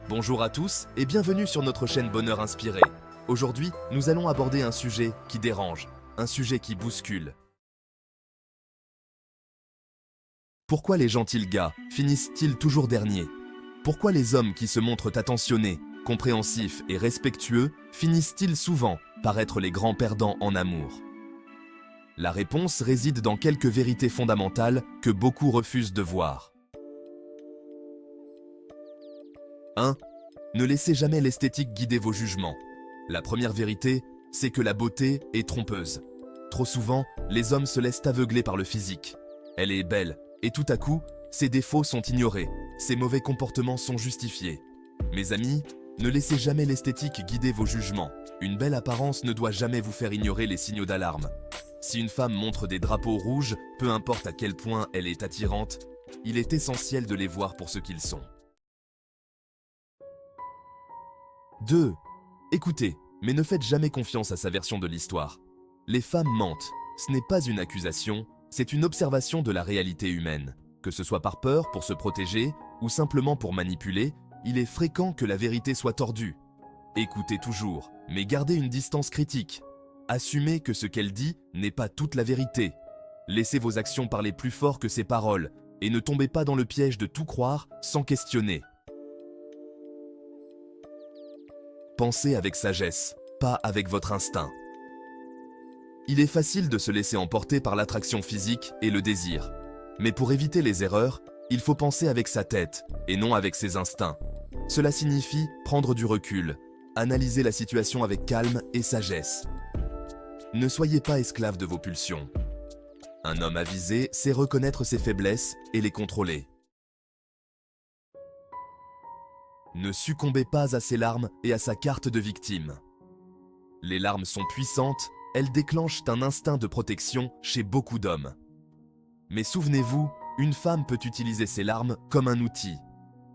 Bonjour à tous et bienvenue sur notre chaîne Bonheur Inspiré. Aujourd'hui, nous allons aborder un sujet qui dérange, un sujet qui bouscule. Pourquoi les gentils gars finissent-ils toujours derniers? Pourquoi les hommes qui se montrent attentionnés, compréhensifs et respectueux finissent-ils souvent par être les grands perdants en amour? La réponse réside dans quelques vérités fondamentales que beaucoup refusent de voir. 1. Ne laissez jamais l'esthétique guider vos jugements. La première vérité, c'est que la beauté est trompeuse. Trop souvent, les hommes se laissent aveugler par le physique. Elle est belle, et tout à coup, ses défauts sont ignorés, ses mauvais comportements sont justifiés. Mes amis, ne laissez jamais l'esthétique guider vos jugements. Une belle apparence ne doit jamais vous faire ignorer les signaux d'alarme. Si une femme montre des drapeaux rouges, peu importe à quel point elle est attirante, il est essentiel de les voir pour ce qu'ils sont. 2. Écoutez, mais ne faites jamais confiance à sa version de l'histoire. Les femmes mentent. Ce n'est pas une accusation, c'est une observation de la réalité humaine. Que ce soit par peur pour se protéger ou simplement pour manipuler, il est fréquent que la vérité soit tordue. Écoutez toujours, mais gardez une distance critique. Assumez que ce qu'elle dit n'est pas toute la vérité. Laissez vos actions parler plus fort que ses paroles et ne tombez pas dans le piège de tout croire sans questionner. Pensez avec sagesse, pas avec votre instinct. Il est facile de se laisser emporter par l'attraction physique et le désir. Mais pour éviter les erreurs, il faut penser avec sa tête et non avec ses instincts. Cela signifie prendre du recul, analyser la situation avec calme et sagesse. Ne soyez pas esclave de vos pulsions. Un homme avisé sait reconnaître ses faiblesses et les contrôler. Ne succombez pas à ses larmes et à sa carte de victime. Les larmes sont puissantes, elles déclenchent un instinct de protection chez beaucoup d'hommes. Mais souvenez-vous, une femme peut utiliser ses larmes comme un outil.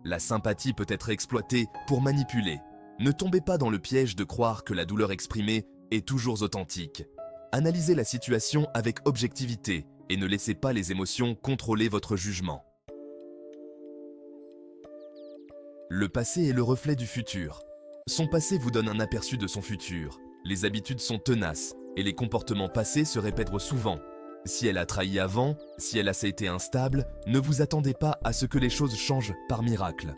La sympathie peut être exploitée pour manipuler. Ne tombez pas dans le piège de croire que la douleur exprimée est toujours authentique. Analysez la situation avec objectivité et ne laissez pas les émotions contrôler votre jugement. Le passé est le reflet du futur. Son passé vous donne un aperçu de son futur. Les habitudes sont tenaces et les comportements passés se répètent souvent. Si elle a trahi avant, si elle a été instable, ne vous attendez pas à ce que les choses changent par miracle.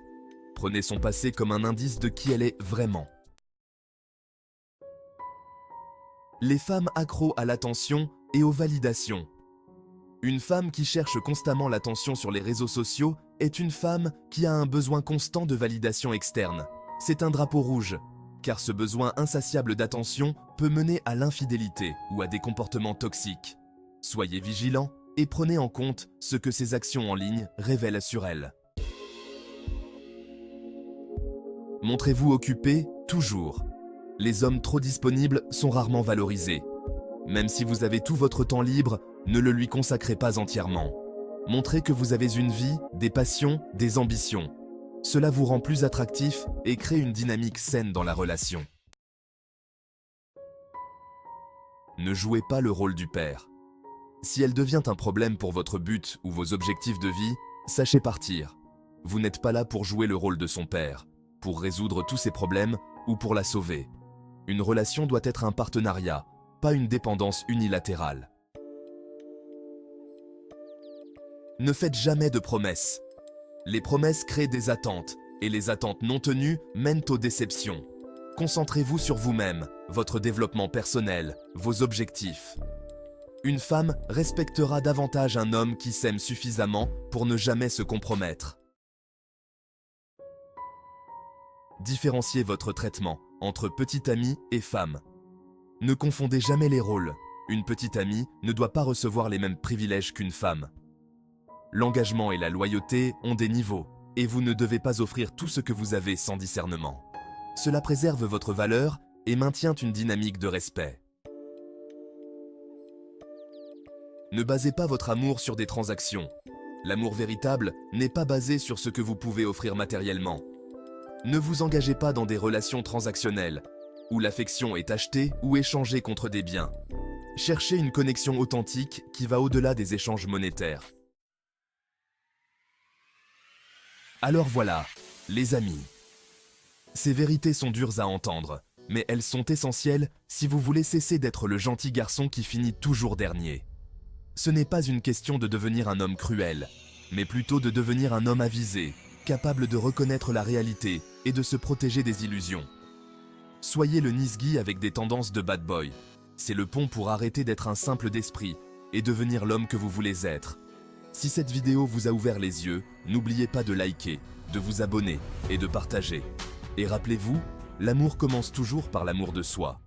Prenez son passé comme un indice de qui elle est vraiment. Les femmes accros à l'attention et aux validations. Une femme qui cherche constamment l'attention sur les réseaux sociaux est une femme qui a un besoin constant de validation externe. C'est un drapeau rouge, car ce besoin insatiable d'attention peut mener à l'infidélité ou à des comportements toxiques. Soyez vigilants et prenez en compte ce que ces actions en ligne révèlent sur elle. Montrez-vous occupé toujours. Les hommes trop disponibles sont rarement valorisés. Même si vous avez tout votre temps libre, ne le lui consacrez pas entièrement. Montrez que vous avez une vie, des passions, des ambitions. Cela vous rend plus attractif et crée une dynamique saine dans la relation. Ne jouez pas le rôle du père. Si elle devient un problème pour votre but ou vos objectifs de vie, sachez partir. Vous n'êtes pas là pour jouer le rôle de son père, pour résoudre tous ses problèmes ou pour la sauver. Une relation doit être un partenariat, pas une dépendance unilatérale. Ne faites jamais de promesses. Les promesses créent des attentes, et les attentes non tenues mènent aux déceptions. Concentrez-vous sur vous-même, votre développement personnel, vos objectifs. Une femme respectera davantage un homme qui s'aime suffisamment pour ne jamais se compromettre. Différenciez votre traitement entre petite amie et femme. Ne confondez jamais les rôles. Une petite amie ne doit pas recevoir les mêmes privilèges qu'une femme. L'engagement et la loyauté ont des niveaux, et vous ne devez pas offrir tout ce que vous avez sans discernement. Cela préserve votre valeur et maintient une dynamique de respect. Ne basez pas votre amour sur des transactions. L'amour véritable n'est pas basé sur ce que vous pouvez offrir matériellement. Ne vous engagez pas dans des relations transactionnelles, où l'affection est achetée ou échangée contre des biens. Cherchez une connexion authentique qui va au-delà des échanges monétaires. Alors voilà, les amis, Ces vérités sont dures à entendre, mais elles sont essentielles si vous voulez cesser d'être le gentil garçon qui finit toujours dernier. Ce n'est pas une question de devenir un homme cruel, mais plutôt de devenir un homme avisé, capable de reconnaître la réalité et de se protéger des illusions. Soyez le nice guy avec des tendances de bad boy. C'est le pont pour arrêter d'être un simple d'esprit et devenir l'homme que vous voulez être. Si cette vidéo vous a ouvert les yeux, n'oubliez pas de liker, de vous abonner et de partager. Et rappelez-vous, l'amour commence toujours par l'amour de soi.